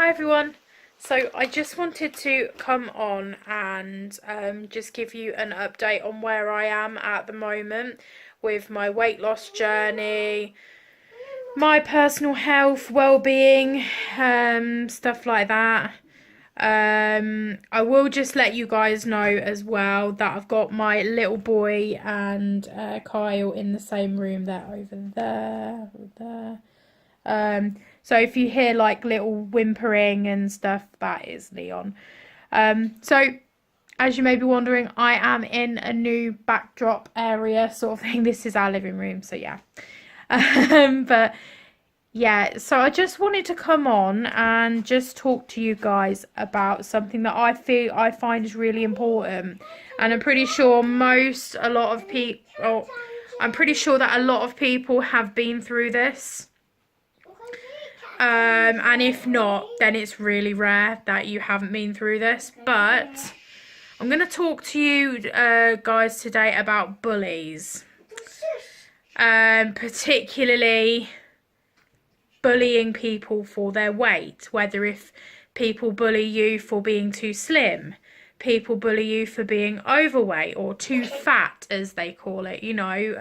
Hi everyone. So I just wanted to come on and just give you an update on where I am at the moment with my weight loss journey, my personal health, well-being, stuff like that. I will just let you guys know as well that I've got my little boy and Kyle in the same room. They're over there. So if you hear like little whimpering and stuff, that is Leon. So as you may be wondering, I am in a new backdrop area sort of thing. This is our living room, so yeah. But yeah, so I just wanted to come on and just talk to you guys about something that I find is really important, and I'm pretty sure I'm pretty sure that a lot of people have been through this. And if not, then it's really rare that you haven't been through this. But I'm going to talk to you guys today about bullies. Particularly bullying people for their weight. Whether if people bully you for being too slim, people bully you for being overweight or too fat, as they call it, you know.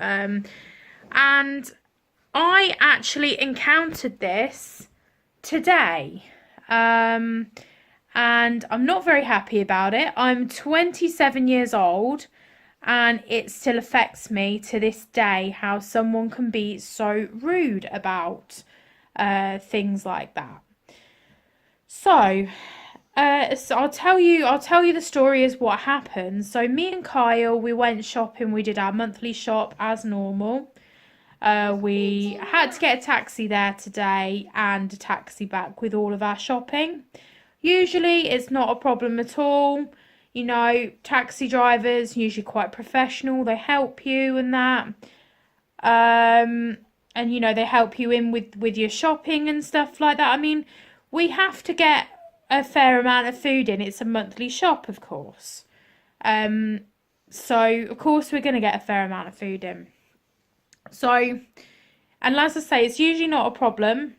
And I actually encountered this today, and I'm not very happy about it. I'm 27 years old and it still affects me to this day how someone can be so rude about things like that. So I'll tell you the story as what happened. So me and Kyle, we went shopping. We did our monthly shop as normal. We had to get a taxi there today and a taxi back with all of our shopping. Usually it's not a problem at all. You know, taxi drivers usually quite professional. They help you and that. And you know, they help you in with your shopping and stuff like that. I mean, we have to get a fair amount of food in. It's a monthly shop, of course. So of course we're going to get a fair amount of food in. So, and as I say, it's usually not a problem.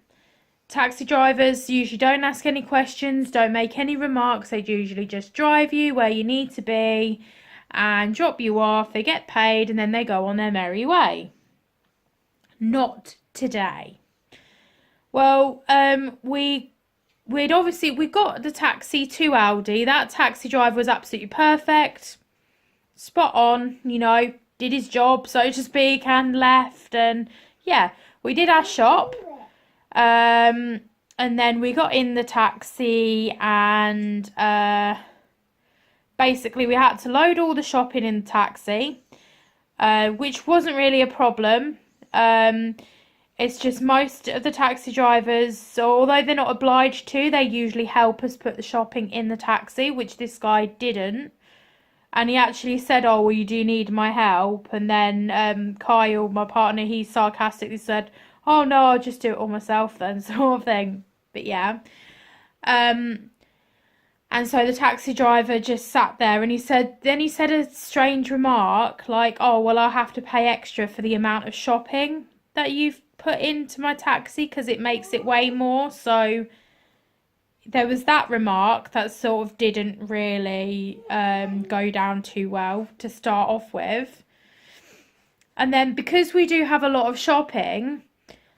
Taxi drivers usually don't ask any questions, don't make any remarks. They usually just drive you where you need to be and drop you off. They get paid and then they go on their merry way. Not today. Well, we got the taxi to Aldi. That taxi driver was absolutely perfect. Spot on, you know. Did his job, so to speak, and left. And yeah, we did our shop, and then we got in the taxi, and basically we had to load all the shopping in the taxi, which wasn't really a problem. It's just most of the taxi drivers, so although they're not obliged to, they usually help us put the shopping in the taxi, which this guy didn't. And he actually said, oh, well, you do need my help. And then Kyle, my partner, he sarcastically said, oh, no, I'll just do it all myself then, sort of thing. But yeah. And so the taxi driver just sat there and he said a strange remark like, oh, well, I'll have to pay extra for the amount of shopping that you've put into my taxi because it makes it way more. So there was that remark that sort of didn't really go down too well to start off with. And then because we do have a lot of shopping,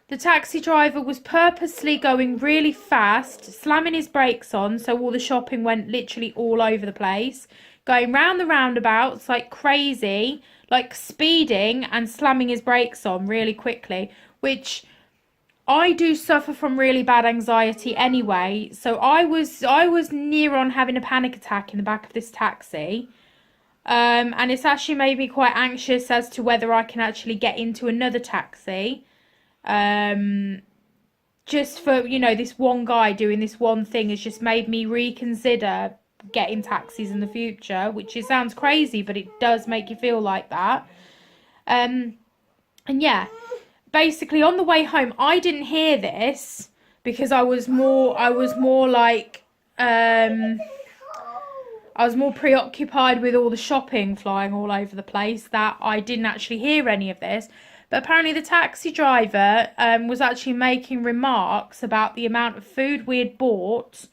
the taxi driver was purposely going really fast, slamming his brakes on, so all the shopping went literally all over the place, going round the roundabouts like crazy, like speeding and slamming his brakes on really quickly, which I do suffer from really bad anxiety anyway, so I was near on having a panic attack in the back of this taxi, and it's actually made me quite anxious as to whether I can actually get into another taxi, just for, you know, this one guy doing this one thing has just made me reconsider getting taxis in the future, which it sounds crazy, but it does make you feel like that, and yeah. Basically, on the way home, I didn't hear this because I was more preoccupied with all the shopping flying all over the place that I didn't actually hear any of this. But apparently the taxi driver was actually making remarks about the amount of food we had bought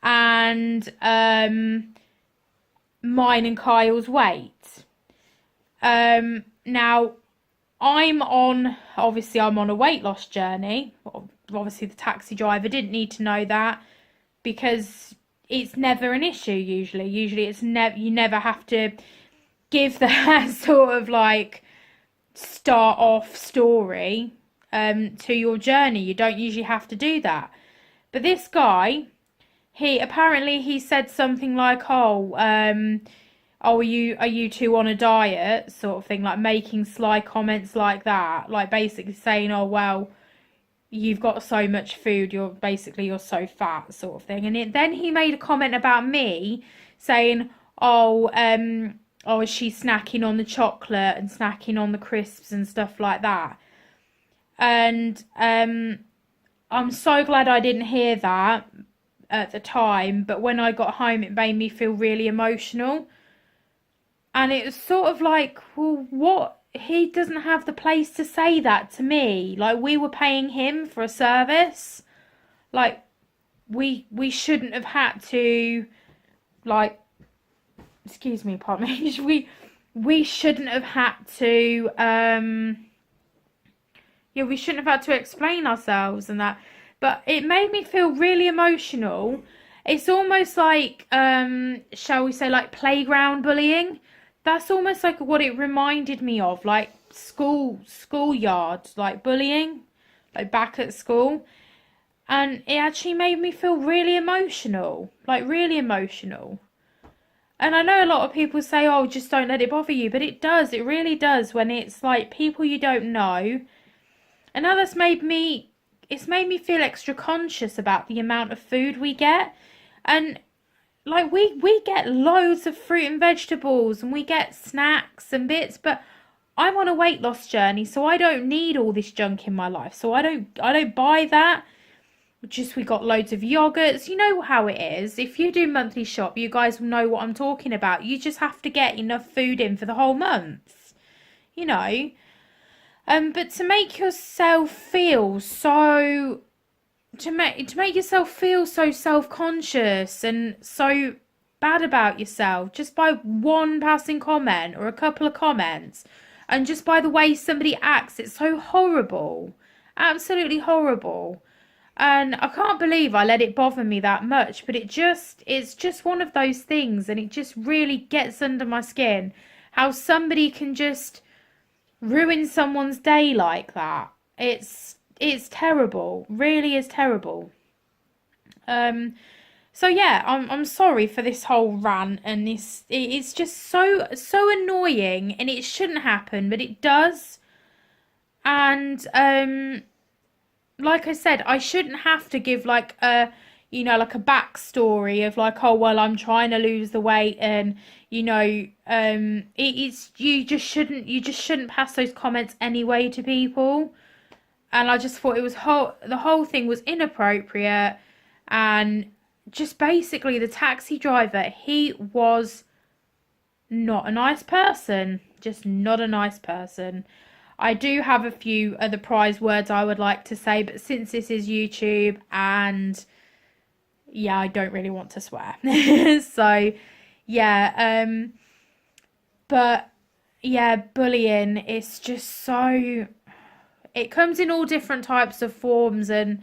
and mine and Kyle's weight. Now, I'm on a weight loss journey. Obviously, the taxi driver didn't need to know that because it's never an issue usually. Usually it's you never have to give that sort of like start off story to your journey. You don't usually have to do that. But this guy, he said something like, oh, are you two on a diet, sort of thing, like making sly comments like that, like basically saying, oh well, you've got so much food, you're so fat, sort of thing. And then he made a comment about me saying, oh, is she snacking on the chocolate and snacking on the crisps and stuff like that. And I'm so glad I didn't hear that at the time, but when I got home it made me feel really emotional. And it was sort of like, well, what? He doesn't have the place to say that to me. Like, we were paying him for a service. Like, we shouldn't have had to, like, excuse me, pardon me. We shouldn't have had to, we shouldn't have had to explain ourselves and that. But it made me feel really emotional. It's almost like, shall we say, like playground bullying. That's almost like what it reminded me of, like schoolyard, like bullying, like back at school. And it actually made me feel really emotional, like really emotional. And I know a lot of people say, oh, just don't let it bother you. But it does, it really does, when it's like people you don't know. And now it's made me feel extra conscious about the amount of food we get. And like we get loads of fruit and vegetables and we get snacks and bits, but I'm on a weight loss journey, so I don't need all this junk in my life. So I don't buy that. Just we got loads of yogurts. You know how it is. If you do monthly shop, you guys will know what I'm talking about. You just have to get enough food in for the whole month. You know. But to make yourself feel so to make yourself feel so self-conscious and so bad about yourself just by one passing comment or a couple of comments and just by the way somebody acts, it's so horrible, absolutely horrible. And I can't believe I let it bother me that much, but it's just one of those things, and it just really gets under my skin how somebody can just ruin someone's day like that. It's terrible, really is terrible. So yeah, I'm sorry for this whole rant, and it's just so annoying, and it shouldn't happen, but it does. And like I said, I shouldn't have to give like a like a backstory of like, oh well, I'm trying to lose the weight, and it's you just shouldn't pass those comments anyway to people. And I just thought the whole thing was inappropriate, and just basically the taxi driver, he was not a nice person, just not a nice person. I do have a few other prize words I would like to say, but since this is YouTube, and yeah, I don't really want to swear. So yeah, but yeah, bullying is just so, it comes in all different types of forms, and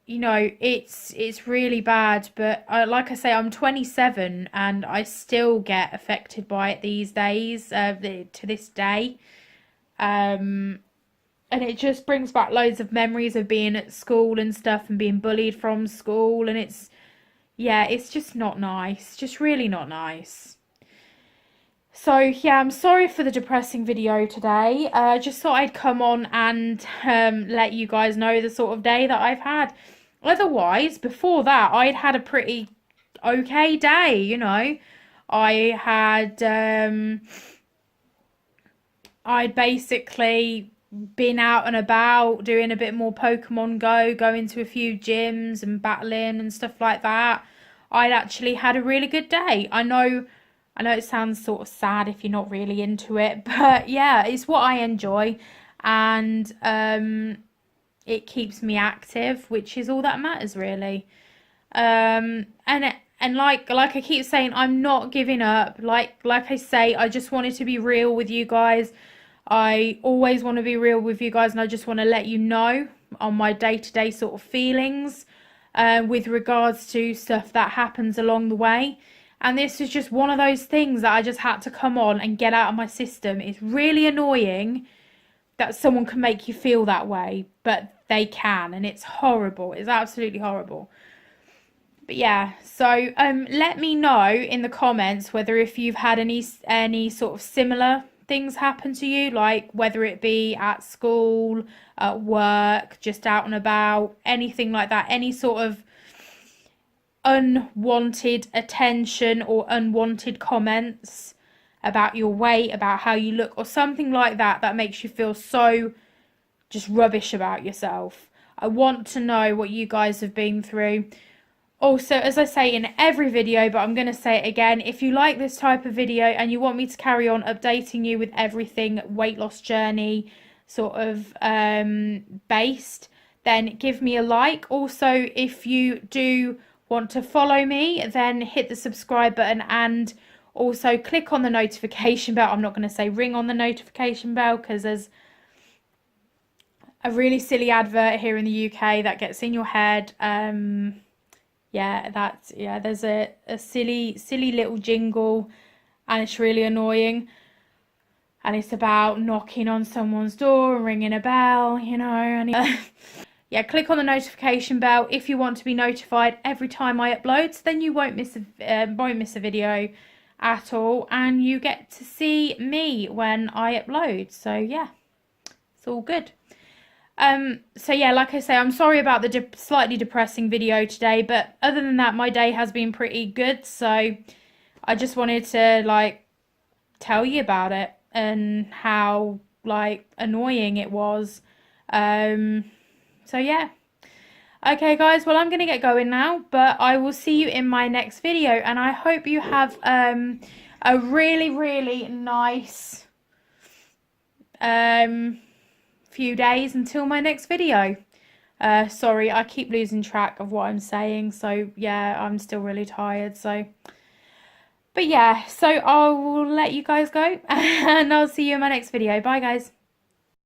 it's really bad. But like I say, I'm 27 and I still get affected by it these days, to this day. And it just brings back loads of memories of being at school and stuff and being bullied from school, and it's just not nice, just really not nice. So yeah, I'm sorry for the depressing video today. Just thought I'd come on and let you guys know the sort of day that I've had. Otherwise, before that, I'd had a pretty okay day, I had I'd basically been out and about doing a bit more Pokemon Go, going to a few gyms and battling and stuff like that. I'd actually had a really good day. I know I know it sounds sort of sad if you're not really into it, but yeah, it's what I enjoy, and it keeps me active, which is all that matters really. And like I keep saying, I'm not giving up. Like I say, I just wanted to be real with you guys. I always want to be real with you guys, and I just want to let you know on my day-to-day sort of feelings with regards to stuff that happens along the way. And this is just one of those things that I just had to come on and get out of my system. It's really annoying that someone can make you feel that way, but they can, and it's horrible. It's absolutely horrible. But yeah, so let me know in the comments whether if you've had any sort of similar things happen to you, like whether it be at school, at work, just out and about, anything like that, any sort of unwanted attention or unwanted comments about your weight, about how you look, or something like that that makes you feel so just rubbish about yourself. I want to know what you guys have been through. Also, as I say in every video, but I'm going to say it again, if you like this type of video and you want me to carry on updating you with everything weight loss journey sort of based, then give me a like. Also, if you do want to follow me, then hit the subscribe button and also click on the notification bell. I'm not going to say ring on the notification bell because there's a really silly advert here in the UK that gets in your head. There's a silly little jingle, and it's really annoying. And it's about knocking on someone's door and ringing a bell, you know. And yeah, click on the notification bell if you want to be notified every time I upload. So then you won't miss a video at all, and you get to see me when I upload. So yeah, it's all good. So yeah, like I say, I'm sorry about the slightly depressing video today, but other than that, my day has been pretty good. So I just wanted to like tell you about it and how like annoying it was. So yeah. Okay guys, well I'm going to get going now, but I will see you in my next video, and I hope you have a really nice few days until my next video. Sorry, I keep losing track of what I'm saying, so yeah, I'm still really tired, so but yeah, so I will let you guys go and I'll see you in my next video. Bye guys.